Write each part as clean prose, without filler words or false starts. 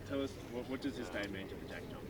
Tell us, what does this day mean to the Jack Jumpers?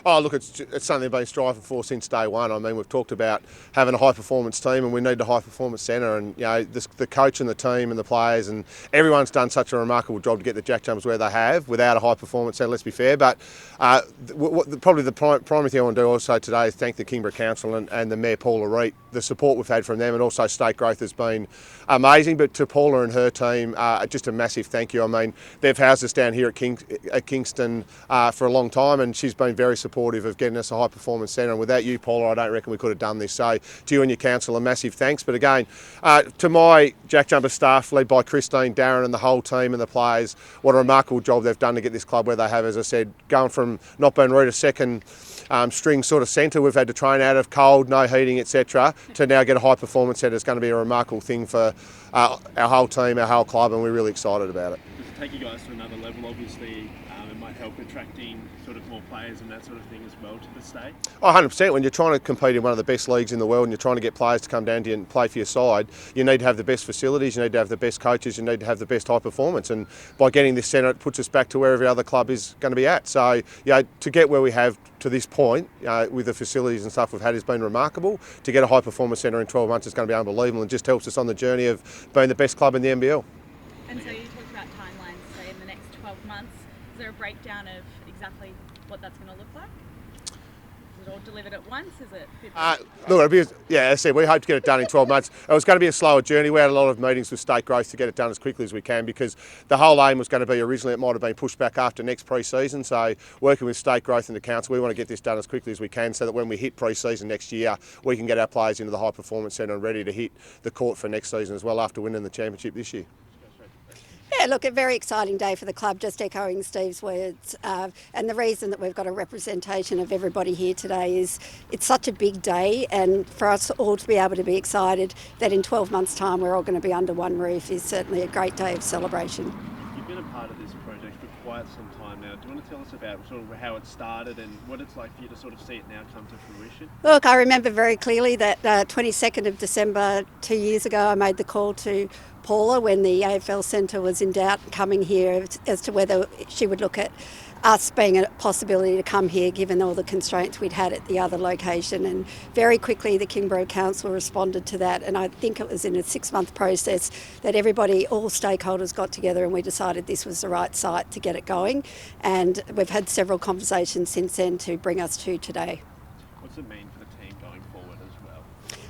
Oh, look, it's something they've been striving for since day one. I mean, we've talked about having a high-performance team and we need a high-performance centre, and the coach and the team and the players and everyone's done such a remarkable job to get the Jack Jumpers where they have without a high-performance centre, let's be fair. But probably the primary thing I want to do also today is thank the Kingborough Council and the Mayor Paula Reet. The support we've had from them and also state growth has been amazing, but to Paula and her team, just a massive thank you. I mean, they've housed us down here at Kingston for a long time, and she's been very supportive of getting us a high performance centre, and without you, Paula, I don't reckon we could have done this. So to you and your council, a massive thanks. But again, to my Jack Jumper staff, led by Christine, Darren and the whole team and the players, what a remarkable job they've done to get this club where they have. As I said, going from not being Rita's second string sort of centre we've had to train out of, cold, no heating, etc., to now get a high performance centre is going to be a remarkable thing for our whole team, our whole club, and we're really excited about it. Does it take you guys to another level? Obviously, it might help attracting sort of more players and that sort of thing as well to the state. Oh, 100%. When you're trying to compete in one of the best leagues in the world and you're trying to get players to come down to you and play for your side, you need to have the best facilities, you need to have the best coaches, you need to have the best high performance. And by getting this centre, it puts us back to where every other club is going to be at. So, to get where we have to this point, with the facilities and stuff we've had, has been remarkable. To get a high performance centre in 12 months is going to be unbelievable and just helps us on the journey of being the best club in the NBL. And so you talked about timelines, say in the next 12 months. Is there a breakdown of exactly what that's going to look like? Is it all delivered at once? Is it? Look, as I said, we hope to get it done in 12 months. It was going to be a slower journey. We had a lot of meetings with state growth to get it done as quickly as we can, because the whole aim was going to be, originally it might have been pushed back after next pre-season. So working with state growth and the council, we want to get this done as quickly as we can so that when we hit pre-season next year, we can get our players into the high performance centre and ready to hit the court for next season as well after winning the championship this year. Yeah, look, a very exciting day for the club, just echoing Steve's words. And the reason that we've got a representation of everybody here today is it's such a big day, and for us all to be able to be excited that in 12 months' time we're all going to be under one roof is certainly a great day of celebration. You've been a part of this project for quite some time now. Do you want to tell us about sort of how it started and what it's like for you to sort of see it now come to fruition? Look, I remember very clearly that 22nd of December 2 years ago I made the call to Paula when the AFL Centre was in doubt coming here as to whether she would look at us being a possibility to come here given all the constraints we'd had at the other location, and very quickly the Kingborough Council responded to that, and I think it was in a 6-month process that everybody, all stakeholders got together and we decided this was the right site to get it going, and we've had several conversations since then to bring us to today. What's it mean for the team going forward as well?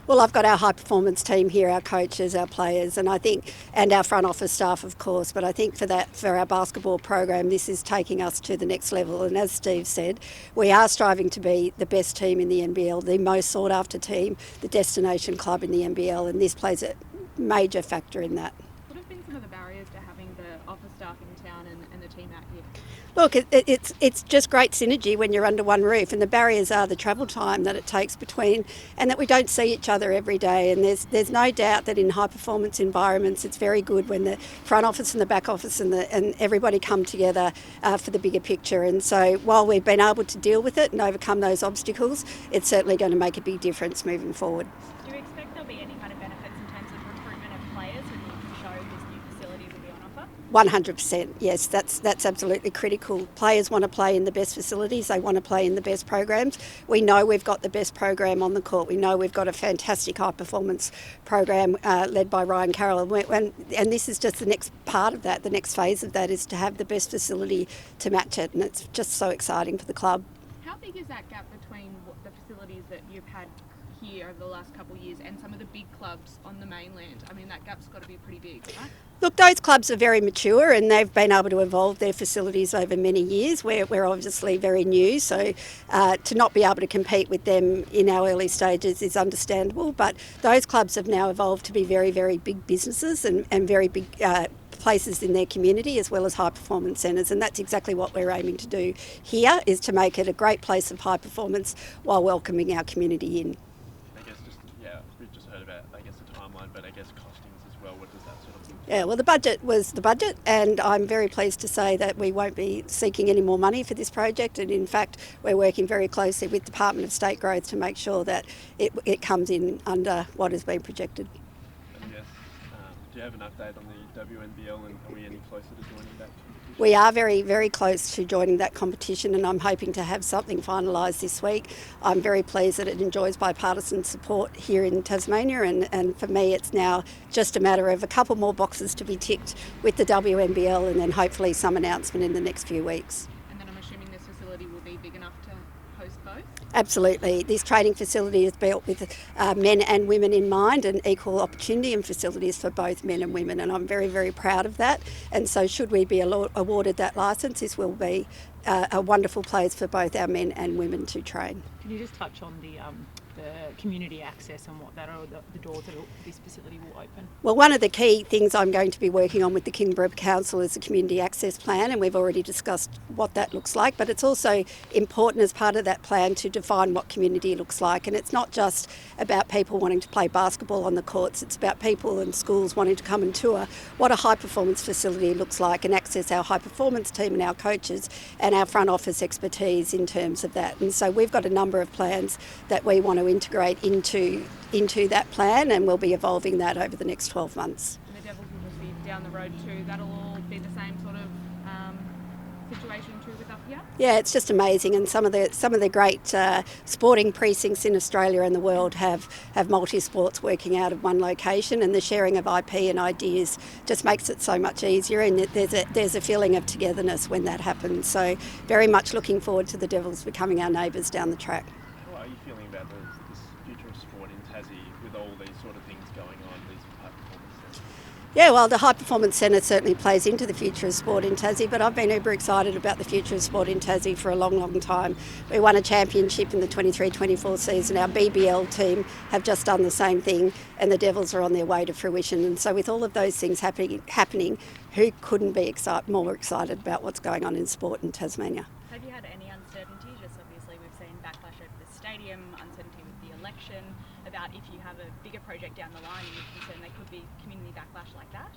Well, I've got our high performance team here, our coaches, our players, and our front office staff, of course. But I think for our basketball program, this is taking us to the next level. And as Steve said, we are striving to be the best team in the NBL, the most sought after team, the destination club in the NBL, and this plays a major factor in that. What have been some of the barriers to having the office staff in town and the team out here? Look, it's just great synergy when you're under one roof, and the barriers are the travel time that it takes between, and that we don't see each other every day. And there's no doubt that in high performance environments, it's very good when the front office and the back office and everybody come together for the bigger picture. And so while we've been able to deal with it and overcome those obstacles, it's certainly going to make a big difference moving forward. Do you expect there'll be any kind of benefits in terms of recruitment of players when you show this new facility will be on offer? 100%, yes, that's absolutely critical. Players want to play in the best facilities, they want to play in the best programs. We know we've got the best program on the court. We know we've got a fantastic high performance program led by Ryan Carroll. And this is just the next part of that, the next phase of that is to have the best facility to match it. And it's just so exciting for the club. How big is that gap between the facilities that you've had here over the last couple of years and some of the big clubs on the mainland? I mean, that gap's got to be pretty big, right? Look, those clubs are very mature and they've been able to evolve their facilities over many years. We're obviously very new, so to not be able to compete with them in our early stages is understandable. But those clubs have now evolved to be very, very big businesses and very big places in their community, as well as high performance centres, and that's exactly what we're aiming to do here, is to make it a great place of high performance while welcoming our community in. I guess we've just heard about, the timeline, but I guess costings as well. What does that sort of look like? Yeah, well, the budget was the budget, and I'm very pleased to say that we won't be seeking any more money for this project, and in fact we're working very closely with the Department of State Growth to make sure that it comes in under what has been projected. And yes, do you have an update on the WNBL, and are we any closer to joining that competition? we are very, very close to joining that competition, and I'm hoping to have something finalised this week. I'm very pleased that it enjoys bipartisan support here in Tasmania, and for me it's now just a matter of a couple more boxes to be ticked with the WNBL, and then hopefully some announcement in the next few weeks. And then I'm assuming this facility will be big enough to host both? Absolutely. This training facility is built with men and women in mind, and equal opportunity and facilities for both men and women, and I'm very, very proud of that. And so should we be awarded that licence, this will be a wonderful place for both our men and women to train. Can you just touch on the community access and what that are the doors that this facility will open? Well, one of the key things I'm going to be working on with the Kingborough Council is the community access plan, and we've already discussed what that looks like, but it's also important as part of that plan to define what community looks like. And it's not just about people wanting to play basketball on the courts, it's about people and schools wanting to come and tour what a high performance facility looks like and access our high performance team and our coaches and our front office expertise in terms of that. And so we've got a number of plans that we want to integrate into that plan, and we'll be evolving that over the next 12 months. And the Devils will just be down the road too. That'll all be the same sort of situation too with up here? Yeah, it's just amazing, and some of the great sporting precincts in Australia and the world have multi-sports working out of one location, and the sharing of IP and ideas just makes it so much easier, and there's a feeling of togetherness when that happens. So very much looking forward to the Devils becoming our neighbours down the track. How are you feeling about this future of sport in Tassie with all these sort of things going on, these high performance centres? Yeah, well, the High Performance Centre certainly plays into the future of sport in Tassie, but I've been uber excited about the future of sport in Tassie for a long, long time. We won a championship in the 23-24 season. Our BBL team have just done the same thing, and the Devils are on their way to fruition. And so with all of those things happening, who couldn't be more excited about what's going on in sport in Tasmania? Have you had any uncertainty? Just obviously we've seen backlash over the stadium, uncertainty with the election, about if you have a bigger project down the line and you're concerned there could be community backlash like that?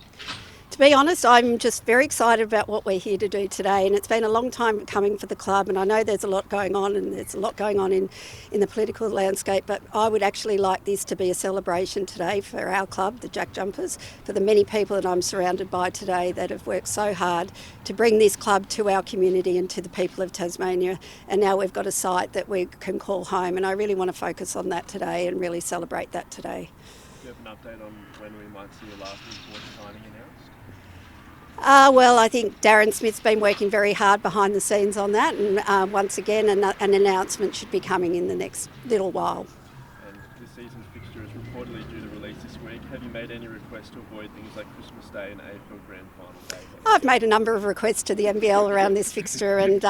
To be honest, I'm just very excited about what we're here to do today, and it's been a long time coming for the club, and I know there's a lot going on, and there's a lot going on in the political landscape, but I would actually like this to be a celebration today for our club, the JackJumpers, for the many people that I'm surrounded by today that have worked so hard to bring this club to our community and to the people of Tasmania, and now we've got a site that we can call home, and I really want to focus on that today and really celebrate that today. Do you have an update on when we might see your last important signing announced? Well, I think Darren Smith's been working very hard behind the scenes on that, and once again an announcement should be coming in the next little while. And this season's fixture is reportedly due to release this week. Have you made any requests to avoid things like Christmas Day and AFL Grand Final Day? I've made a number of requests to the NBL around this fixture, and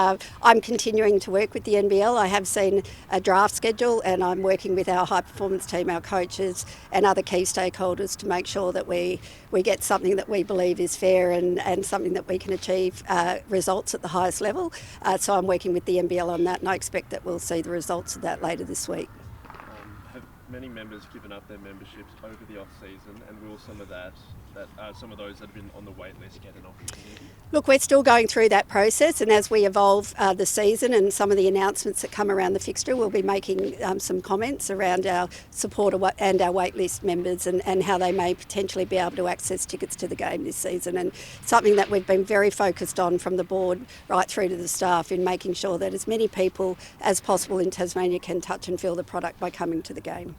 I'm continuing to work with the NBL. I have seen a draft schedule, and I'm working with our high performance team, our coaches and other key stakeholders to make sure that we get something that we believe is fair and something that we can achieve results at the highest level. So I'm working with the NBL on that, and I expect that we'll see the results of that later this week. Have many members given up their memberships over the off-season, and will some of those that have been on the wait list get an opportunity? Look, we're still going through that process, and as we evolve the season and some of the announcements that come around the fixture, we'll be making some comments around our support and our waitlist members and how they may potentially be able to access tickets to the game this season, and something that we've been very focused on from the board right through to the staff in making sure that as many people as possible in Tasmania can touch and feel the product by coming to the game.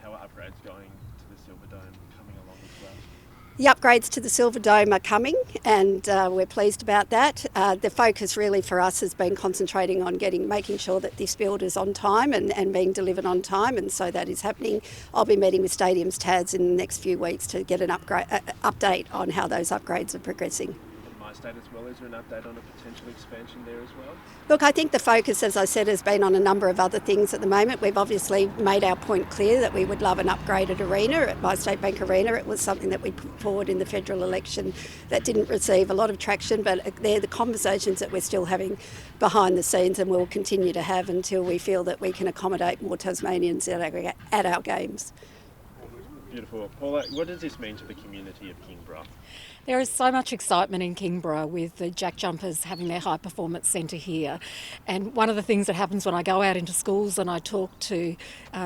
How are upgrades going to the Silver Dome coming along as well? The upgrades to the Silver Dome are coming, and we're pleased about that. The focus really for us has been concentrating on making sure that this build is on time and being delivered on time, and so that is happening. I'll be meeting with Stadiums TAS in the next few weeks to get an update on how those upgrades are progressing. State as well, is there an update on a potential expansion there as well? Look, I think the focus, as I said, has been on a number of other things at the moment. We've obviously made our point clear that we would love an upgraded arena at my State Bank Arena. It was something that we put forward in the federal election that didn't receive a lot of traction, but they're the conversations that we're still having behind the scenes and we'll continue to have until we feel that we can accommodate more Tasmanians at our games. Beautiful. Paula, what does this mean to the community of Kingborough? There is so much excitement in Kingborough with the JackJumpers having their high performance centre here. And one of the things that happens when I go out into schools and I talk to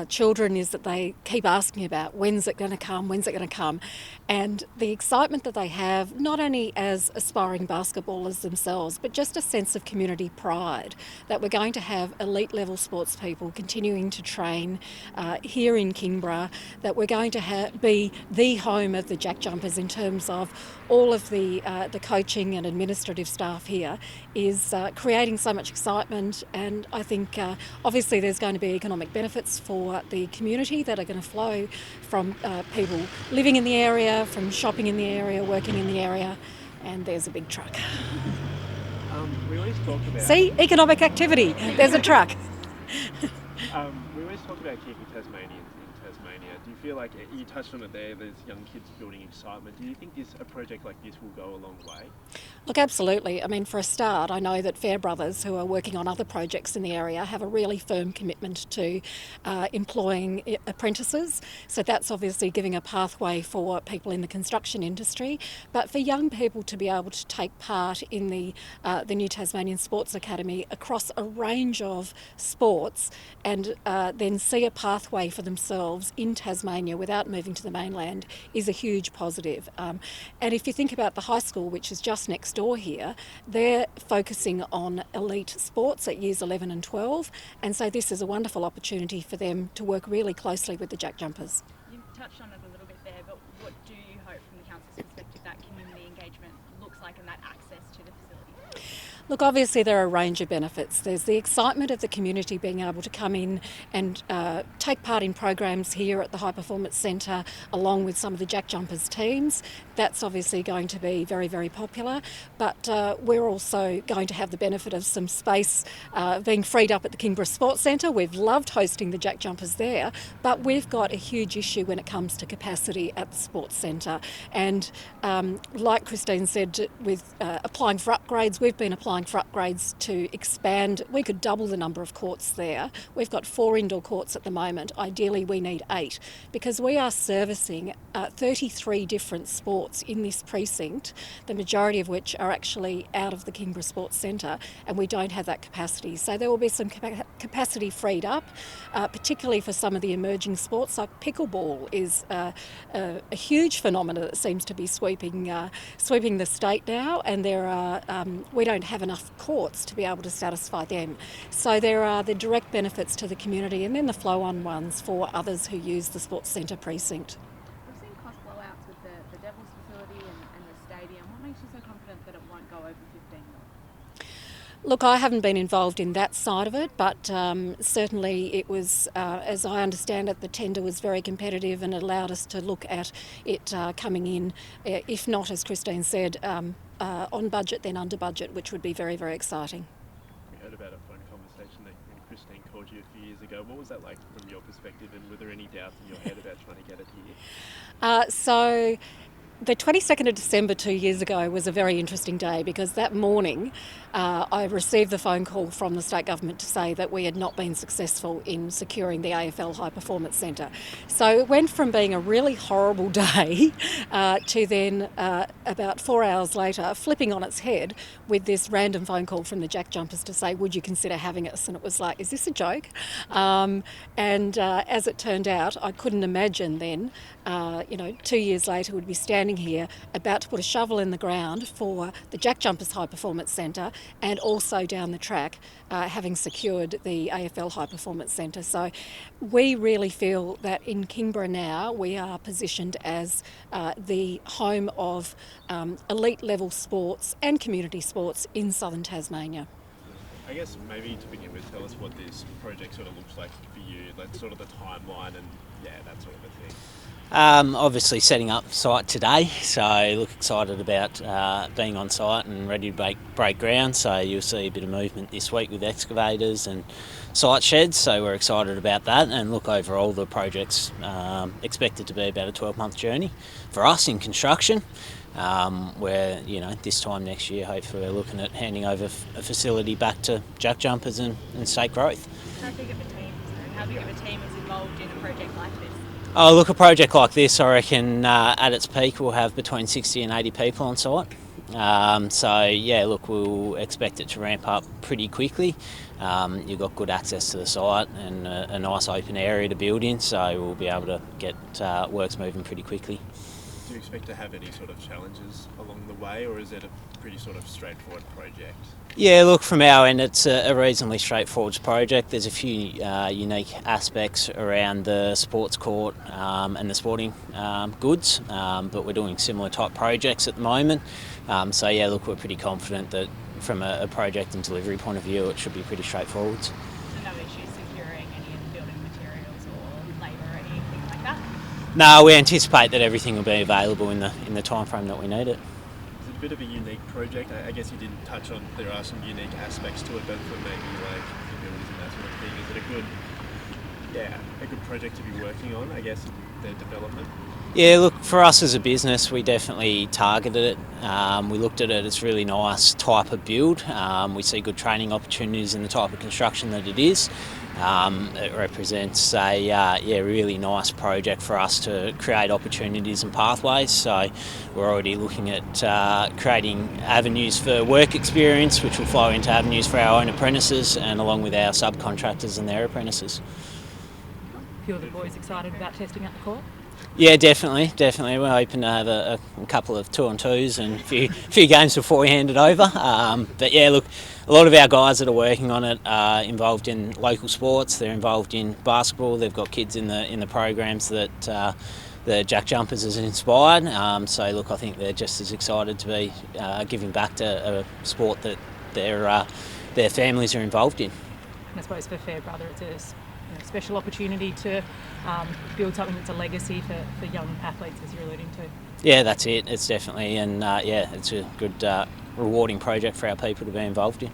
children is that they keep asking about when's it going to come, when's it going to come. And the excitement that they have, not only as aspiring basketballers themselves, but just a sense of community pride that we're going to have elite level sports people continuing to train here in Kingborough, that we're going to be the home of the JackJumpers in terms of all of the coaching and administrative staff here is creating so much excitement. And I think obviously there's going to be economic benefits for the community that are going to flow from people living in the area, from shopping in the area, working in the area, and there's a big truck. We always talk about... See, economic activity, there's a truck. We always talk about keeping Tasmanians in Tasmania. Do you feel like, you touched on it there, there's young kids building excitement. Do you think a project like this will go a long way? Look, absolutely. I mean, for a start, I know that Fairbrothers, who are working on other projects in the area, have a really firm commitment to employing apprentices. So that's obviously giving a pathway for people in the construction industry. But for young people to be able to take part in the New Tasmanian Sports Academy across a range of sports and then see a pathway for themselves in Tasmania without moving to the mainland is a huge positive. And if you think about the high school, which is just next door here, they're focusing on elite sports at years 11 and 12, and so this is a wonderful opportunity for them to work really closely with the JackJumpers. You touched on it a little bit there, but what do you hope from the council's perspective that community engagement looks like and that access to the facility? Look, obviously there are a range of benefits. There's the excitement of the community being able to come in and take part in programs here at the High Performance Centre along with some of the JackJumpers teams. That's obviously going to be very, very popular, but we're also going to have the benefit of some space being freed up at the Kingborough Sports Centre. We've loved hosting the JackJumpers there, but we've got a huge issue when it comes to capacity at the Sports Centre. And like Christine said, with applying for upgrades, we've been applying for upgrades to expand. We could double the number of courts there. We've got 4 indoor courts at the moment. Ideally, we need 8 because we are servicing 33 different sports in this precinct, the majority of which are actually out of the Kingborough Sports Centre, and we don't have that capacity. So there will be some capacity freed up, particularly for some of the emerging sports. Like pickleball is a huge phenomenon that seems to be sweeping the state now, and there are we don't have enough courts to be able to satisfy them. So there are the direct benefits to the community and then the flow-on ones for others who use the Sports Centre precinct. We've seen cost blowouts with the Devils facility and the stadium. What makes you so confident that it won't go over 15 mil? Look, I haven't been involved in that side of it, but certainly it was, as I understand it, the tender was very competitive and allowed us to look at it coming in, if not, as Christine said, on budget, then under budget, which would be very, very exciting. We heard about a phone conversation that Christine called you a few years ago. What was that like from your perspective, and were there any doubts in your head about trying to get it here? So the 22nd of December 2 years ago was a very interesting day because that morning I received the phone call from the state government to say that we had not been successful in securing the AFL High Performance Centre. So it went from being a really horrible day to then about 4 hours later flipping on its head with this random phone call from the JackJumpers to say, would you consider having us? And it was like, is this a joke? And as it turned out, I couldn't imagine then, 2 years later we'd be standing here about to put a shovel in the ground for the JackJumpers High Performance Centre and also down the track having secured the AFL High Performance Centre. So we really feel that in Kingborough now we are positioned as the home of elite level sports and community sports in southern Tasmania. I guess maybe to begin with, tell us what this project sort of looks like for you, like sort of the timeline and that sort of a thing. Obviously setting up site today, so look excited about being on site and ready to break ground. So you'll see a bit of movement this week with excavators and site sheds, so we're excited about that. And look, overall the project's expected to be about a 12-month journey for us in construction, where this time next year hopefully we're looking at handing over a facility back to JackJumpers and state growth. How big of a team is involved in a project like this? Oh, look, a project like this, I reckon at its peak we'll have between 60 and 80 people on site. So yeah, look, we'll expect it to ramp up pretty quickly. You've got good access to the site and a nice open area to build in, so we'll be able to get works moving pretty quickly. Do you expect to have any sort of challenges along the way, or is it a pretty sort of straightforward project? Yeah, look, from our end, it's a reasonably straightforward project. There's a few unique aspects around the sports court and the sporting goods, but we're doing similar type projects at the moment. So yeah, look, we're pretty confident that from a project and delivery point of view, it should be pretty straightforward. So no issues securing any of the building materials or labour or anything like that? No, we anticipate that everything will be available in the time frame that we need it. It's a bit of a unique project. I guess you didn't touch on, there are some unique aspects to it, but for maybe like the builders and that sort of thing, is it a good project to be working on, I guess, in their development? Yeah, look, for us as a business, we definitely targeted it. We looked at it as really nice type of build. We see good training opportunities in the type of construction that it is. It represents a really nice project for us to create opportunities and pathways. So we're already looking at creating avenues for work experience, which will flow into avenues for our own apprentices and along with our subcontractors and their apprentices. A few of the boys excited about testing out the court? Yeah, definitely. We're hoping to have a couple of 2-on-2s and a few games before we hand it over. But yeah, look, a lot of our guys that are working on it are involved in local sports. They're involved in basketball. They've got kids in the programs that the JackJumpers has inspired. So look, I think they're just as excited to be giving back to a sport that their families are involved in. And I suppose for Fairbrother, it's a special opportunity to build something that's a legacy for young athletes, as you're alluding to. Yeah, that's it. It's definitely, and it's a good, rewarding project for our people to be involved in.